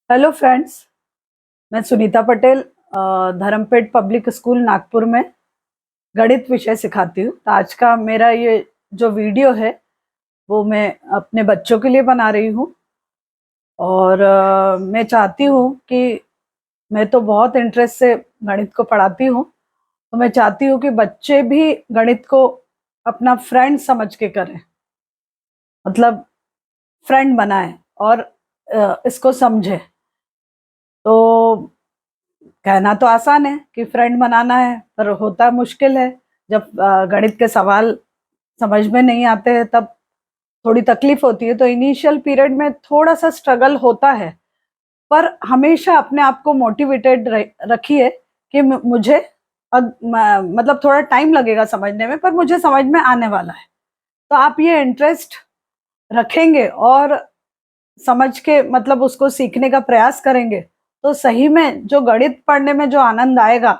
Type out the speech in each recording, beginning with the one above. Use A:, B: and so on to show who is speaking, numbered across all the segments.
A: Hello friends, मैं Sunita Patel Dharampeth public school Nagpur में गणित विषय सिखाती हूँ। तो आज का मेरा ये जो वीडियो है वो मैं अपने बच्चों के लिए बना रही हूँ। और मैं चाहती हूँ कि मैं तो बहुत इंटरेस्ट से गणित को पढ़ाती हूँ, तो मैं चाहती हूँ कि बच्चे भी गणित को अपना फ्रेंड समझ के करें, मतलब फ्रेंड बनाएं और इसको समझें। तो कहना तो आसान है कि फ्रेंड बनाना है, पर होता मुश्किल है। जब गणित के सवाल समझ में नहीं आते हैं तब थोड़ी तकलीफ होती है। तो इनिशियल पीरियड में थोड़ा सा स्ट्रगल होता है, पर हमेशा अपने आप को मोटिवेटेड रखिए कि मुझे मतलब थोड़ा टाइम लगेगा समझने में, पर मुझे समझ में आने वाला है। तो आप ये इंटरेस्ट रखेंगे और समझ के मतलब उसको सीखने का प्रयास करेंगे, तो सही में जो गणित पढ़ने में जो आनंद आएगा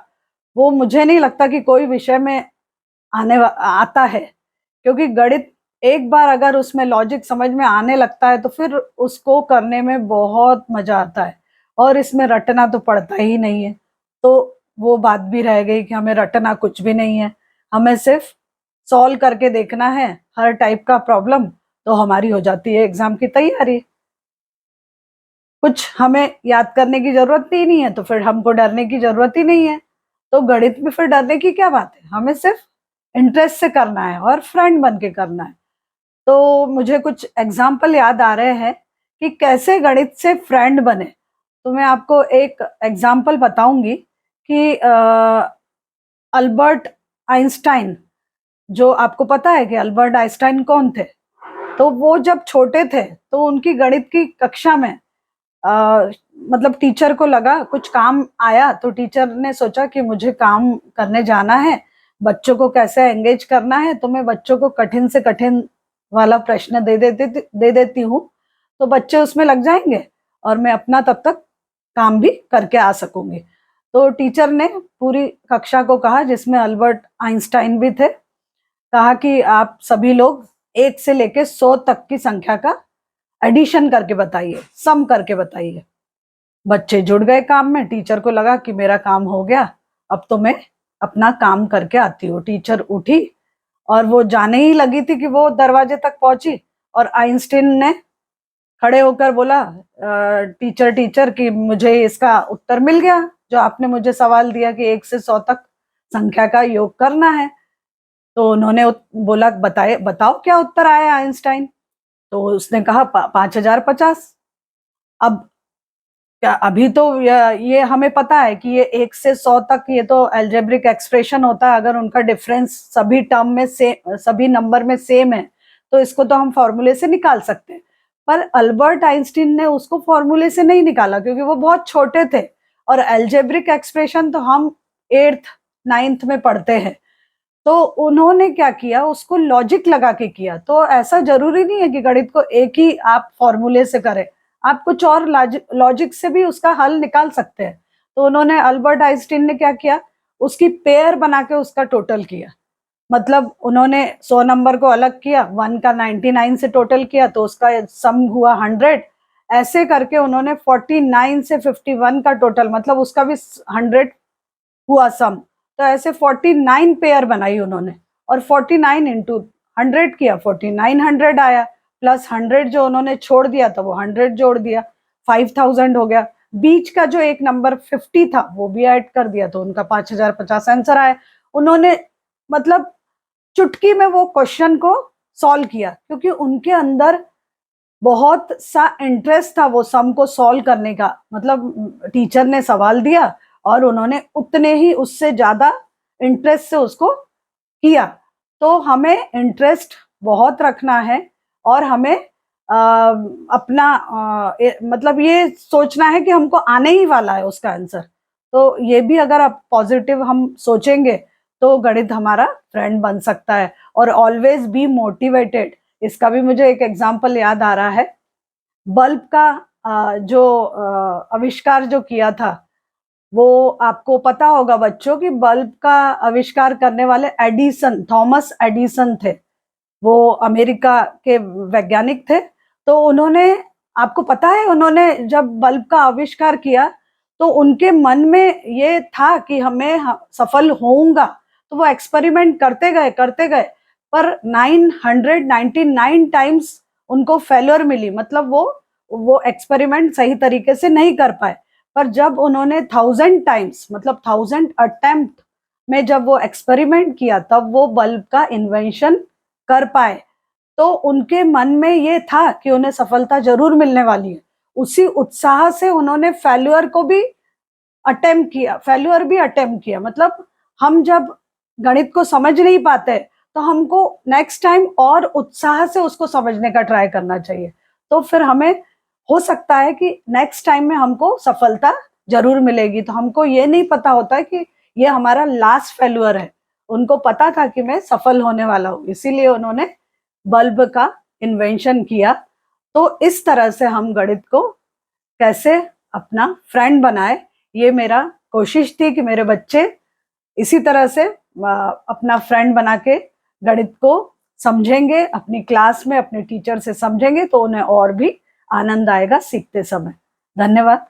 A: वो मुझे नहीं लगता कि कोई विषय में आता है। क्योंकि गणित एक बार अगर उसमें लॉजिक समझ में आने लगता है तो फिर उसको करने में बहुत मजा आता है, और इसमें रटना तो पड़ता ही नहीं है। तो वो बात भी रह गई कि हमें रटना कुछ भी नहीं है, हमें सिर्फ सॉल्व करके देखना है हर टाइप का प्रॉब्लम, तो हमारी हो जाती है एग्जाम की तैयारी। कुछ हमें याद करने की जरूरत ही नहीं है, तो फिर हमको डरने की जरूरत ही नहीं है। तो गणित में फिर डरने की क्या बात है, हमें सिर्फ इंटरेस्ट से करना है और फ्रेंड बन के करना है। तो मुझे कुछ एग्जाम्पल याद आ रहे हैं कि कैसे गणित से फ्रेंड बने। तो मैं आपको एक एग्जाम्पल बताऊंगी कि अल्बर्ट आइंस्टाइन, जो आपको पता है कि अल्बर्ट आइंस्टाइन कौन थे। तो वो जब छोटे थे तो उनकी गणित की कक्षा में मतलब टीचर को लगा कुछ काम आया, तो टीचर ने सोचा कि मुझे काम करने जाना है, बच्चों को कैसे एंगेज करना है, तो मैं बच्चों को कठिन से कठिन वाला प्रश्न दे देती हूँ, तो बच्चे उसमें लग जाएंगे और मैं अपना तब तक काम भी करके आ सकूंगी। तो टीचर ने पूरी कक्षा को कहा, जिसमें अल्बर्ट आइंस्टाइन भी थे, कहा कि आप सभी लोग 1 से लेके 100 तक की संख्या का एडिशन करके बताइए, सम करके बताइए। बच्चे जुड़ गए काम में, टीचर को लगा कि मेरा काम हो गया, अब तो मैं अपना काम करके आती हूँ। टीचर उठी और वो जाने ही लगी थी कि वो दरवाजे तक पहुंची, और आइंस्टीन ने खड़े होकर बोला, टीचर टीचर कि मुझे इसका उत्तर मिल गया, जो आपने मुझे सवाल दिया कि 1 से 100 तक संख्या का योग करना है। तो उन्होंने बोला, बताओ क्या उत्तर आया आइंस्टाइन। तो उसने कहा 5050। अब क्या अभी तो ये हमें पता है कि ये 1 से 100 तक ये तो एल्जेब्रिक एक्सप्रेशन होता है, अगर उनका डिफरेंस सभी टर्म में सभी नंबर में सेम है तो इसको तो हम फॉर्मूले से निकाल सकते हैं। पर अल्बर्ट आइंस्टीन ने उसको फॉर्मूले से नहीं निकाला, क्योंकि वो बहुत छोटे थे, और एल्जेब्रिक एक्सप्रेशन तो हम 8th 9th में पढ़ते हैं। तो उन्होंने क्या किया, उसको लॉजिक लगा के किया। तो ऐसा जरूरी नहीं है कि गणित को एक ही आप फॉर्मूले से करें, आप कुछ और लॉजिक से भी उसका हल निकाल सकते हैं। तो उन्होंने, अल्बर्ट आइंस्टीन ने क्या किया, उसकी पेयर बना के उसका टोटल किया। मतलब उन्होंने 100 नंबर को अलग किया, 1 का 99 से टोटल किया तो उसका सम हुआ 100। ऐसे करके उन्होंने 49 से 51 का टोटल, मतलब उसका भी 100 हुआ सम। तो ऐसे 49 पेयर बनाई उन्होंने, और 49 इंटू 100 किया, 4900 आया। प्लस 100 जो उन्होंने छोड़ दिया था वो 100 जोड़ दिया, 5000 हो गया। बीच का जो एक नंबर 50 था वो भी ऐड कर दिया, तो उनका 5050 आंसर आया। उन्होंने मतलब चुटकी में वो क्वेश्चन को सॉल्व किया, क्योंकि उनके अंदर बहुत सा इंटरेस्ट था वो सम को सॉल्व करने का। मतलब टीचर ने सवाल दिया और उन्होंने उतने ही उससे ज्यादा इंटरेस्ट से उसको किया। तो हमें इंटरेस्ट बहुत रखना है, और हमें अपना मतलब ये सोचना है कि हमको आने ही वाला है उसका आंसर। तो ये भी अगर आप पॉजिटिव हम सोचेंगे तो गणित हमारा फ्रेंड बन सकता है। और ऑलवेज बी मोटिवेटेड, इसका भी मुझे एक एग्जांपल याद आ रहा है। बल्ब का जो आविष्कार जो किया था, वो आपको पता होगा बच्चों कि बल्ब का आविष्कार करने वाले एडिसन, थॉमस एडिसन थे। वो अमेरिका के वैज्ञानिक थे। तो उन्होंने आपको पता है उन्होंने जब बल्ब का आविष्कार किया तो उनके मन में ये था कि हमें सफल होऊंगा, तो वो एक्सपेरिमेंट करते गए पर 999 टाइम्स उनको फेल्योर मिली, मतलब वो एक्सपेरिमेंट सही तरीके से नहीं कर पाए। पर जब उन्होंने 1000 टाइम्स मतलब 1000 अटेम्प्ट में जब वो एक्सपेरिमेंट किया तब वो बल्ब का इन्वेंशन कर पाए। तो उनके मन में ये था कि उन्हें सफलता जरूर मिलने वाली है। उसी उत्साह से उन्होंने फेल्यूर भी अटेम्प्ट किया। मतलब हम जब गणित को समझ नहीं पाते तो हमको नेक्स्ट टाइम और उत्साह से उसको समझने का ट्राई करना चाहिए, तो फिर हमें हो सकता है कि नेक्स्ट टाइम में हमको सफलता जरूर मिलेगी। तो हमको ये नहीं पता होता है कि ये हमारा लास्ट फेल्यूर है, उनको पता था कि मैं सफल होने वाला हूँ, इसीलिए उन्होंने बल्ब का इन्वेंशन किया। तो इस तरह से हम गणित को कैसे अपना फ्रेंड बनाए, ये मेरा कोशिश थी कि मेरे बच्चे इसी तरह से अपना फ्रेंड बना के गणित को समझेंगे, अपनी क्लास में अपने टीचर से समझेंगे तो उन्हें और भी आनंद आएगा सीखते समय। धन्यवाद।